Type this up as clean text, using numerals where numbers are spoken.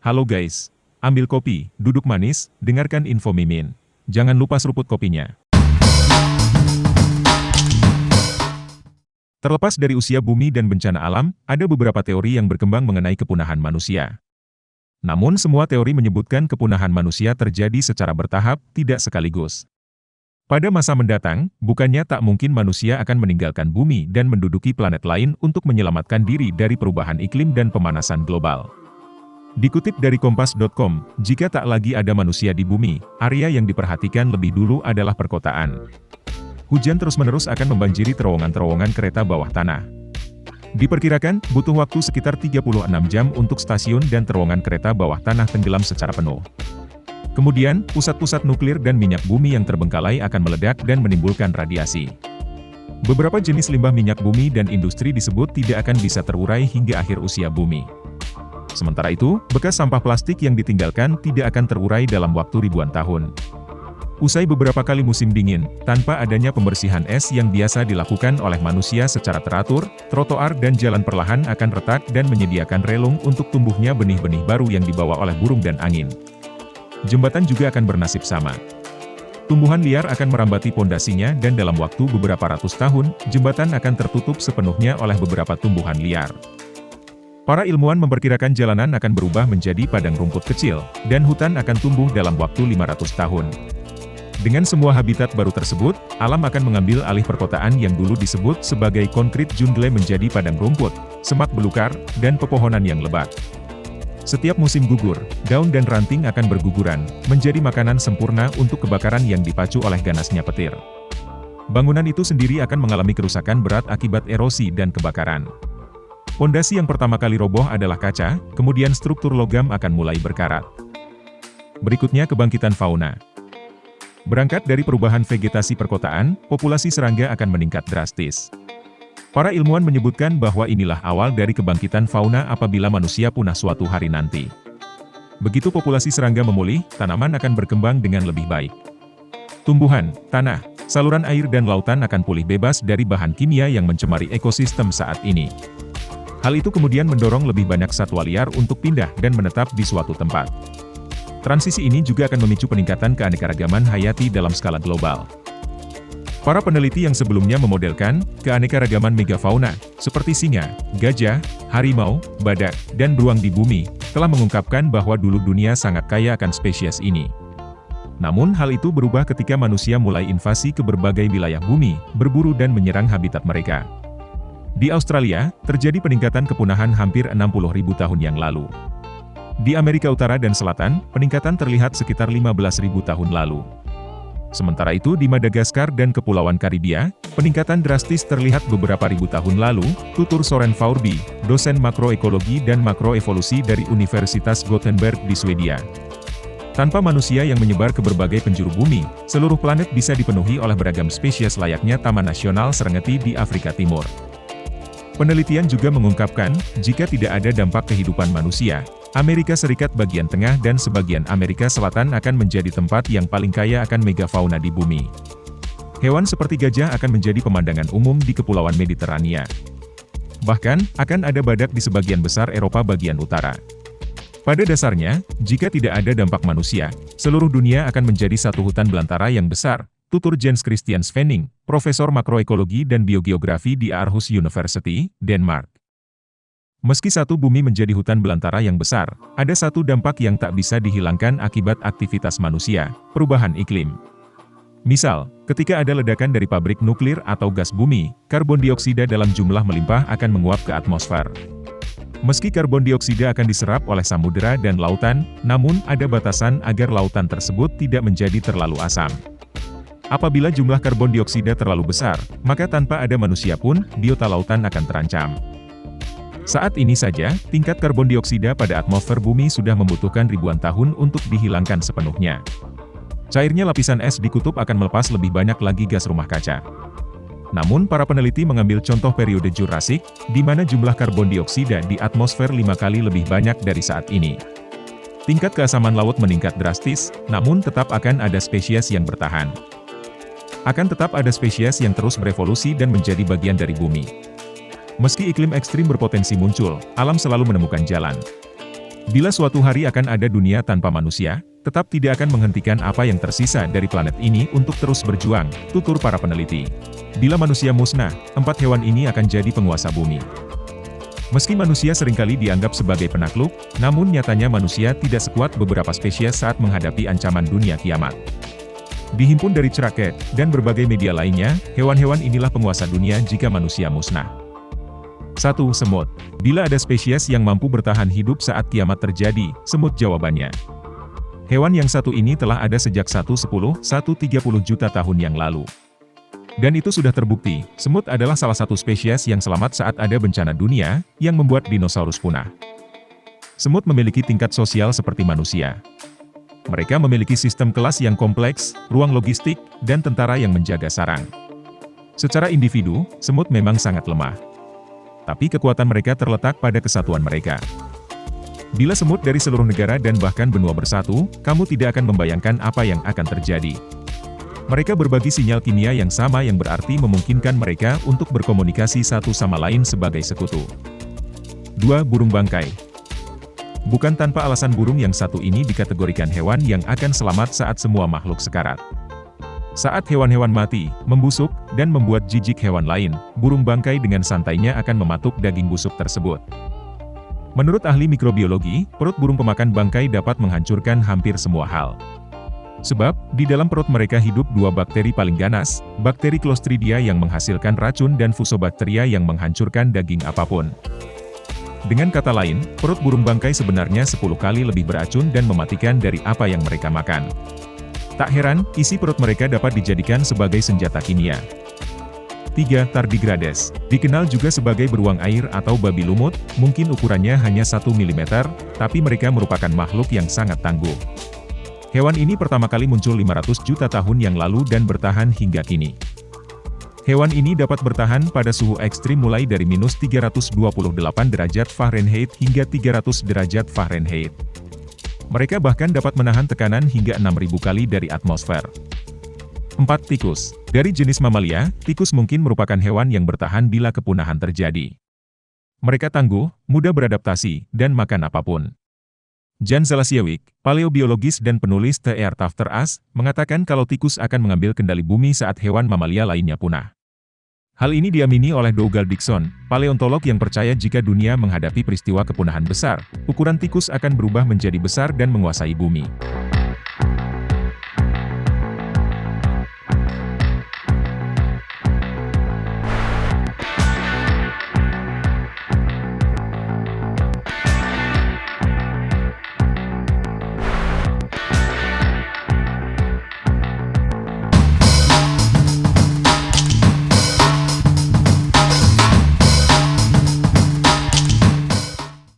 Halo guys, ambil kopi, duduk manis, dengarkan info Mimin. Jangan lupa seruput kopinya. Terlepas dari usia bumi dan bencana alam, ada beberapa teori yang berkembang mengenai kepunahan manusia. Namun semua teori menyebutkan kepunahan manusia terjadi secara bertahap, tidak sekaligus. Pada masa mendatang, bukannya tak mungkin manusia akan meninggalkan bumi dan menduduki planet lain untuk menyelamatkan diri dari perubahan iklim dan pemanasan global. Dikutip dari Kompas.com, jika tak lagi ada manusia di bumi, area yang diperhatikan lebih dulu adalah perkotaan. Hujan terus-menerus akan membanjiri terowongan-terowongan kereta bawah tanah. Diperkirakan, butuh waktu sekitar 36 jam untuk stasiun dan terowongan kereta bawah tanah tenggelam secara penuh. Kemudian, pusat-pusat nuklir dan minyak bumi yang terbengkalai akan meledak dan menimbulkan radiasi. Beberapa jenis limbah minyak bumi dan industri disebut tidak akan bisa terurai hingga akhir usia bumi. Sementara itu, bekas sampah plastik yang ditinggalkan tidak akan terurai dalam waktu ribuan tahun. Usai beberapa kali musim dingin, tanpa adanya pembersihan es yang biasa dilakukan oleh manusia secara teratur, trotoar dan jalan perlahan akan retak dan menyediakan relung untuk tumbuhnya benih-benih baru yang dibawa oleh burung dan angin. Jembatan juga akan bernasib sama. Tumbuhan liar akan merambati pondasinya dan dalam waktu beberapa ratus tahun, jembatan akan tertutup sepenuhnya oleh beberapa tumbuhan liar. Para ilmuwan memperkirakan jalanan akan berubah menjadi padang rumput kecil, dan hutan akan tumbuh dalam waktu 500 tahun. Dengan semua habitat baru tersebut, alam akan mengambil alih perkotaan yang dulu disebut sebagai konkrit jungle menjadi padang rumput, semak belukar, dan pepohonan yang lebat. Setiap musim gugur, daun dan ranting akan berguguran, menjadi makanan sempurna untuk kebakaran yang dipacu oleh ganasnya petir. Bangunan itu sendiri akan mengalami kerusakan berat akibat erosi dan kebakaran. Pondasi yang pertama kali roboh adalah kaca, kemudian struktur logam akan mulai berkarat. Berikutnya kebangkitan fauna. Berangkat dari perubahan vegetasi perkotaan, populasi serangga akan meningkat drastis. Para ilmuwan menyebutkan bahwa inilah awal dari kebangkitan fauna apabila manusia punah suatu hari nanti. Begitu populasi serangga memulih, tanaman akan berkembang dengan lebih baik. Tumbuhan, tanah, saluran air dan lautan akan pulih bebas dari bahan kimia yang mencemari ekosistem saat ini. Hal itu kemudian mendorong lebih banyak satwa liar untuk pindah dan menetap di suatu tempat. Transisi ini juga akan memicu peningkatan keanekaragaman hayati dalam skala global. Para peneliti yang sebelumnya memodelkan keanekaragaman megafauna, seperti singa, gajah, harimau, badak, dan beruang di bumi, telah mengungkapkan bahwa dulu dunia sangat kaya akan spesies ini. Namun hal itu berubah ketika manusia mulai invasi ke berbagai wilayah bumi, berburu dan menyerang habitat mereka. Di Australia, terjadi peningkatan kepunahan hampir 60.000 tahun yang lalu. Di Amerika Utara dan Selatan, peningkatan terlihat sekitar 15.000 tahun lalu. Sementara itu di Madagaskar dan Kepulauan Karibia, peningkatan drastis terlihat beberapa ribu tahun lalu, tutur Soren Faurby, dosen makroekologi dan makroevolusi dari Universitas Gothenburg di Swedia. Tanpa manusia yang menyebar ke berbagai penjuru bumi, seluruh planet bisa dipenuhi oleh beragam spesies layaknya Taman Nasional Serengeti di Afrika Timur. Penelitian juga mengungkapkan, jika tidak ada dampak kehidupan manusia, Amerika Serikat bagian tengah dan sebagian Amerika Selatan akan menjadi tempat yang paling kaya akan megafauna di bumi. Hewan seperti gajah akan menjadi pemandangan umum di Kepulauan Mediterania. Bahkan, akan ada badak di sebagian besar Eropa bagian utara. Pada dasarnya, jika tidak ada dampak manusia, seluruh dunia akan menjadi satu hutan belantara yang besar, tutur Jens Christian Svenning, Profesor Makroekologi dan Biogeografi di Aarhus University, Denmark. Meski satu bumi menjadi hutan belantara yang besar, ada satu dampak yang tak bisa dihilangkan akibat aktivitas manusia, perubahan iklim. Misal, ketika ada ledakan dari pabrik nuklir atau gas bumi, karbon dioksida dalam jumlah melimpah akan menguap ke atmosfer. Meski karbon dioksida akan diserap oleh samudera dan lautan, namun ada batasan agar lautan tersebut tidak menjadi terlalu asam. Apabila jumlah karbon dioksida terlalu besar, maka tanpa ada manusia pun, biota lautan akan terancam. Saat ini saja, tingkat karbon dioksida pada atmosfer bumi sudah membutuhkan ribuan tahun untuk dihilangkan sepenuhnya. Cairnya lapisan es di kutub akan melepas lebih banyak lagi gas rumah kaca. Namun para peneliti mengambil contoh periode Jurassik, di mana jumlah karbon dioksida di atmosfer 5 kali lebih banyak dari saat ini. Tingkat keasaman laut meningkat drastis, namun tetap akan ada spesies yang bertahan. Akan tetap ada spesies yang terus berevolusi dan menjadi bagian dari bumi. Meski iklim ekstrim berpotensi muncul, alam selalu menemukan jalan. Bila suatu hari akan ada dunia tanpa manusia, tetap tidak akan menghentikan apa yang tersisa dari planet ini untuk terus berjuang, tutur para peneliti. Bila manusia musnah, 4 hewan ini akan jadi penguasa bumi. Meski manusia seringkali dianggap sebagai penakluk, namun nyatanya manusia tidak sekuat beberapa spesies saat menghadapi ancaman dunia kiamat. Dihimpun dari Cracked dan berbagai media lainnya, hewan-hewan inilah penguasa dunia jika manusia musnah. 1. Semut. Bila ada spesies yang mampu bertahan hidup saat kiamat terjadi, semut jawabannya. Hewan yang satu ini telah ada sejak 110–130 juta tahun yang lalu. Dan itu sudah terbukti, semut adalah salah satu spesies yang selamat saat ada bencana dunia, yang membuat dinosaurus punah. Semut memiliki tingkat sosial seperti manusia. Mereka memiliki sistem kelas yang kompleks, ruang logistik, dan tentara yang menjaga sarang. Secara individu, semut memang sangat lemah. Tapi kekuatan mereka terletak pada kesatuan mereka. Bila semut dari seluruh negara dan bahkan benua bersatu, kamu tidak akan membayangkan apa yang akan terjadi. Mereka berbagi sinyal kimia yang sama yang berarti memungkinkan mereka untuk berkomunikasi satu sama lain sebagai sekutu. 2. Burung bangkai. Bukan tanpa alasan burung yang satu ini dikategorikan hewan yang akan selamat saat semua makhluk sekarat. Saat hewan-hewan mati, membusuk, dan membuat jijik hewan lain, burung bangkai dengan santainya akan mematuk daging busuk tersebut. Menurut ahli mikrobiologi, perut burung pemakan bangkai dapat menghancurkan hampir semua hal. Sebab, di dalam perut mereka hidup 2 bakteri paling ganas, bakteri Clostridia yang menghasilkan racun dan Fusobacteria yang menghancurkan daging apapun. Dengan kata lain, perut burung bangkai sebenarnya 10 kali lebih beracun dan mematikan dari apa yang mereka makan. Tak heran, isi perut mereka dapat dijadikan sebagai senjata kimia. 3. Tardigrades. Dikenal juga sebagai beruang air atau babi lumut, mungkin ukurannya hanya 1 mm, tapi mereka merupakan makhluk yang sangat tangguh. Hewan ini pertama kali muncul 500 juta tahun yang lalu dan bertahan hingga kini. Hewan ini dapat bertahan pada suhu ekstrim mulai dari -328 derajat Fahrenheit hingga 300 derajat Fahrenheit. Mereka bahkan dapat menahan tekanan hingga 6.000 kali dari atmosfer. 4. Tikus. Dari jenis mamalia, tikus mungkin merupakan hewan yang bertahan bila kepunahan terjadi. Mereka tangguh, mudah beradaptasi, dan makan apapun. Jan Zalasiewicz, paleobiologis dan penulis The Earth After Us, mengatakan kalau tikus akan mengambil kendali bumi saat hewan mamalia lainnya punah. Hal ini diamini oleh Dougal Dixon, paleontolog yang percaya jika dunia menghadapi peristiwa kepunahan besar, ukuran tikus akan berubah menjadi besar dan menguasai bumi.